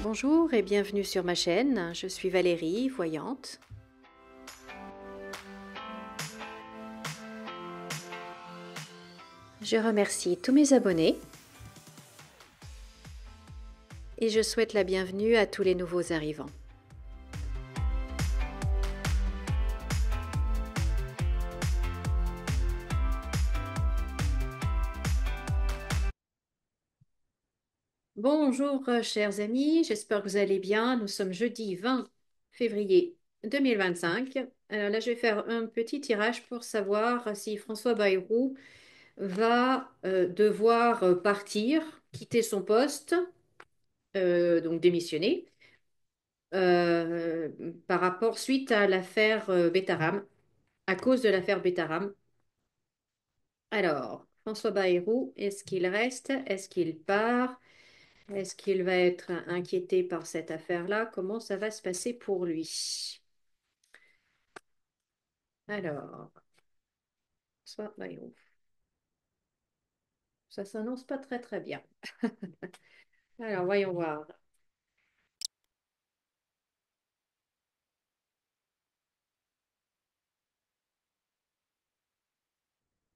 Bonjour et bienvenue sur ma chaîne, je suis Valérie, voyante. Je remercie tous mes abonnés et je souhaite la bienvenue à tous les nouveaux arrivants. Bonjour chers amis, j'espère que vous allez bien. Nous sommes jeudi 20 février 2025. Alors là, je vais faire un petit tirage pour savoir si François Bayrou va devoir partir, quitter son poste, donc démissionner, euh, par rapport suite à l'affaire Betaram, à cause de l'affaire Betaram. Alors, François Bayrou, est-ce qu'il reste? Est-ce qu'il part? Est-ce qu'il va être inquiété par cette affaire-là? Comment ça va se passer pour lui? Alors, François Bayrou, ça s'annonce pas très très bien. Alors, voyons voir.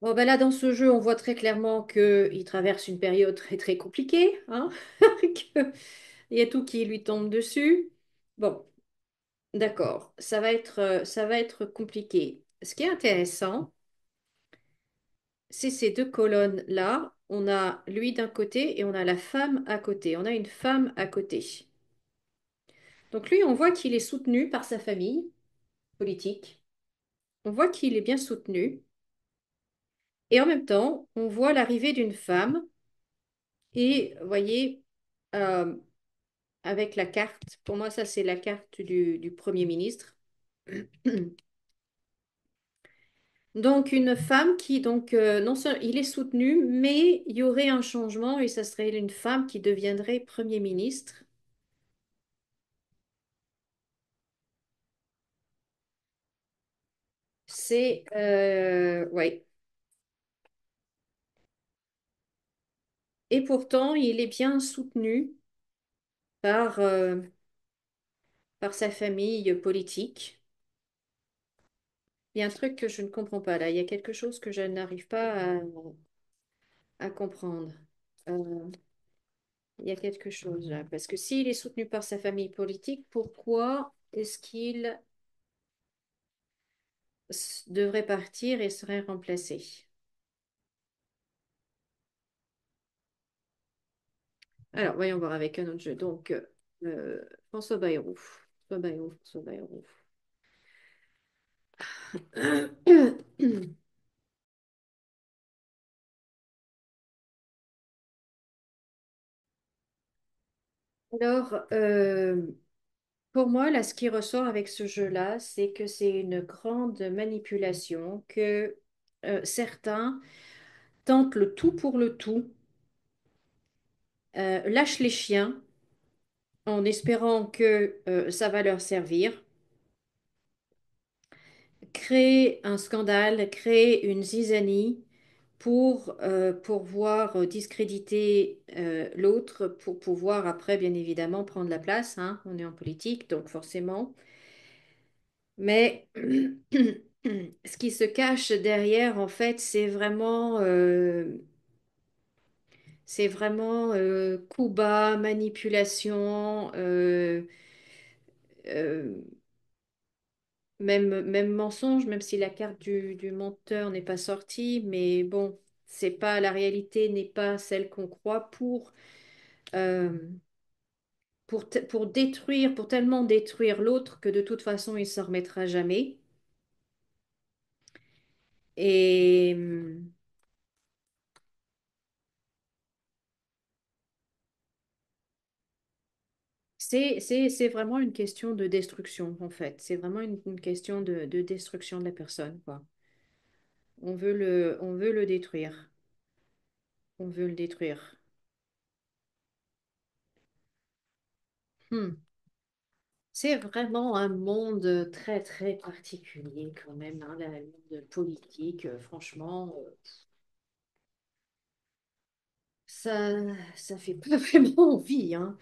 Bon, ben là, dans ce jeu, on voit très clairement qu'il traverse une période très très compliquée, hein, il y a tout qui lui tombe dessus. Bon, d'accord, ça va être compliqué. Ce qui est intéressant, c'est ces deux colonnes-là. On a lui d'un côté et on a la femme à côté. On a une femme à côté. Donc lui, on voit qu'il est soutenu par sa famille politique. On voit qu'il est bien soutenu. Et en même temps, on voit l'arrivée d'une femme. Et vous voyez, euh, avec la carte, pour moi, ça c'est la carte du Premier ministre. Donc une femme qui, donc, non seulement il est soutenu, mais il y aurait un changement et ça serait une femme qui deviendrait Premier ministre. C'est, ouais. Et pourtant, il est bien soutenu par, par sa famille politique. Il y a un truc que je ne comprends pas là. Il y a quelque chose que je n'arrive pas à comprendre. Euh, il y a quelque chose là. Parce que s'il est soutenu par sa famille politique, pourquoi est-ce qu'il devrait partir et serait remplacé? Alors, voyons voir avec un autre jeu. Donc, François Bayrou. François Bayrou, François Bayrou. Alors, pour moi, là, ce qui ressort avec ce jeu-là, c'est que c'est une grande manipulation, que certains tentent le tout pour le tout, lâchent les chiens en espérant que ça va leur servir, créent un scandale, créent une zizanie pour pouvoir discréditer l'autre, pour pouvoir après, bien évidemment, prendre la place, hein. On est en politique, donc forcément. Mais ce qui se cache derrière, en fait, c'est vraiment coup bas, manipulation, euh, même mensonge, même si la carte du menteur n'est pas sortie. Mais bon, c'est pas, la réalité n'est pas celle qu'on croit euh, pour détruire, pour tellement détruire l'autre que de toute façon, il s'en remettra jamais. Et. C'est vraiment une question de destruction, en fait. C'est vraiment une question de destruction de la personne, quoi. On veut le détruire. On veut le détruire. Hmm. C'est vraiment un monde très, très particulier, quand même, hein, le monde politique. Franchement, ça, ça fait pas vraiment envie, hein.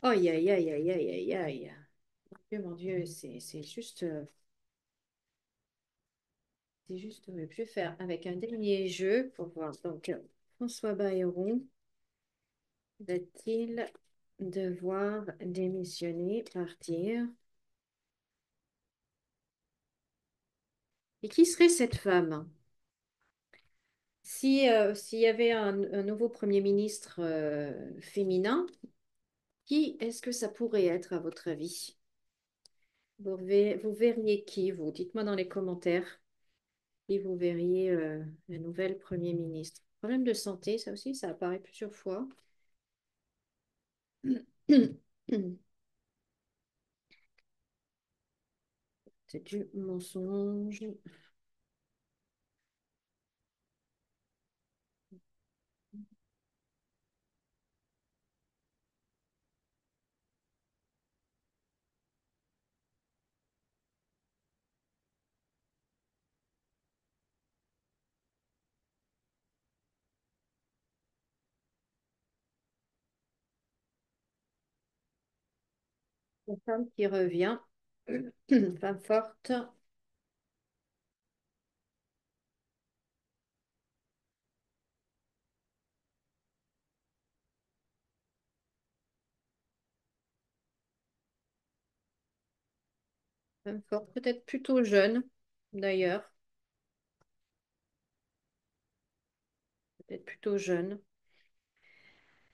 Aïe, aïe, aïe, aïe, aïe, aïe, aïe. Mon Dieu, c'est juste horrible. Je vais faire avec un dernier jeu pour voir. Donc, François Bayrou va-t-il devoir démissionner, partir? Et qui serait cette femme? Si, s'il y avait un nouveau Premier ministre féminin, qui est-ce que ça pourrait être à votre avis? Vous verriez qui, vous? Dites-moi dans les commentaires qui vous verriez la nouvelle Premier ministre. Problème de santé, ça aussi, ça apparaît plusieurs fois. C'est du mensonge. Une femme qui revient. Femme forte. Femme forte, peut-être plutôt jeune, d'ailleurs. Peut-être plutôt jeune.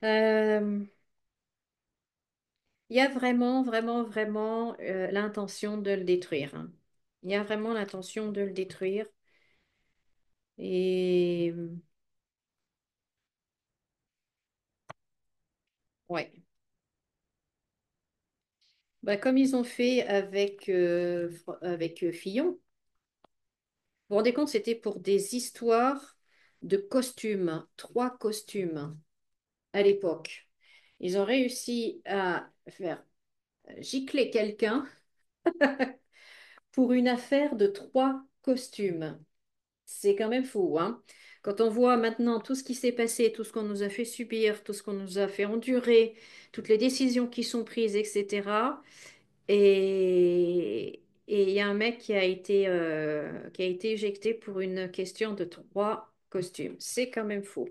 Euh, Il y a vraiment, vraiment, vraiment l'intention de le détruire, hein. Il y a vraiment l'intention de le détruire. Et ouais. Bah, comme ils ont fait avec Fillon. Vous vous rendez compte, c'était pour des histoires de costumes, 3 costumes à l'époque. Ils ont réussi à faire gicler quelqu'un pour une affaire de 3 costumes. C'est quand même fou, hein? Quand on voit maintenant tout ce qui s'est passé, tout ce qu'on nous a fait subir, tout ce qu'on nous a fait endurer, toutes les décisions qui sont prises, etc. Et il y a un mec qui a été éjecté pour une question de 3 costumes. C'est quand même fou.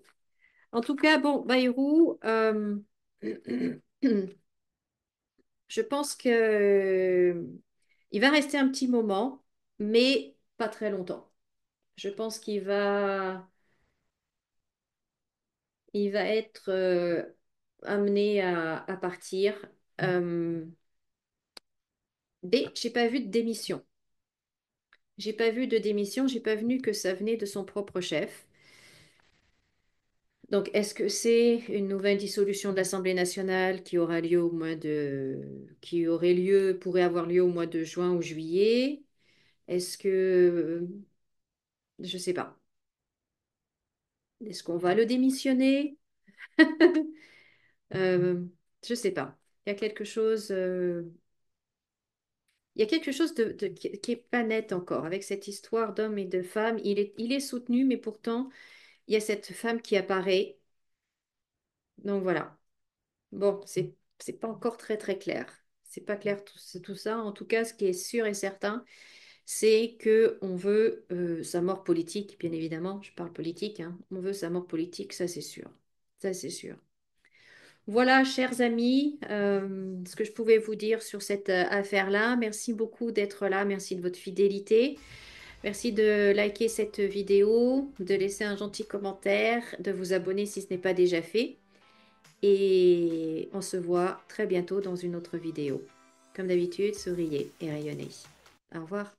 En tout cas, bon, Bayrou, je pense que il va rester un petit moment, mais pas très longtemps. Je pense il va être amené à partir. Euh, mais j'ai pas vu de démission. J'ai pas vu de démission, j'ai pas vu que ça venait de son propre chef. Donc, est-ce que c'est une nouvelle dissolution de l'Assemblée nationale qui aura lieu qui aurait lieu, pourrait avoir lieu au mois de juin ou juillet? Est-ce que, je sais pas, est-ce qu'on va le démissionner? Euh, je sais pas. Il y a quelque chose, il y a quelque chose qui est pas net encore avec cette histoire d'hommes et de femmes. Il est soutenu, mais pourtant, il y a cette femme qui apparaît. Donc voilà. Bon, c'est pas encore très très clair. C'est pas clair tout ça. En tout cas, ce qui est sûr et certain, c'est que on veut sa mort politique, bien évidemment. Je parle politique, hein. On veut sa mort politique, ça c'est sûr. Ça c'est sûr. Voilà, chers amis, ce que je pouvais vous dire sur cette affaire-là. Merci beaucoup d'être là. Merci de votre fidélité. Merci de liker cette vidéo, de laisser un gentil commentaire, de vous abonner si ce n'est pas déjà fait. Et on se voit très bientôt dans une autre vidéo. Comme d'habitude, souriez et rayonnez. Au revoir.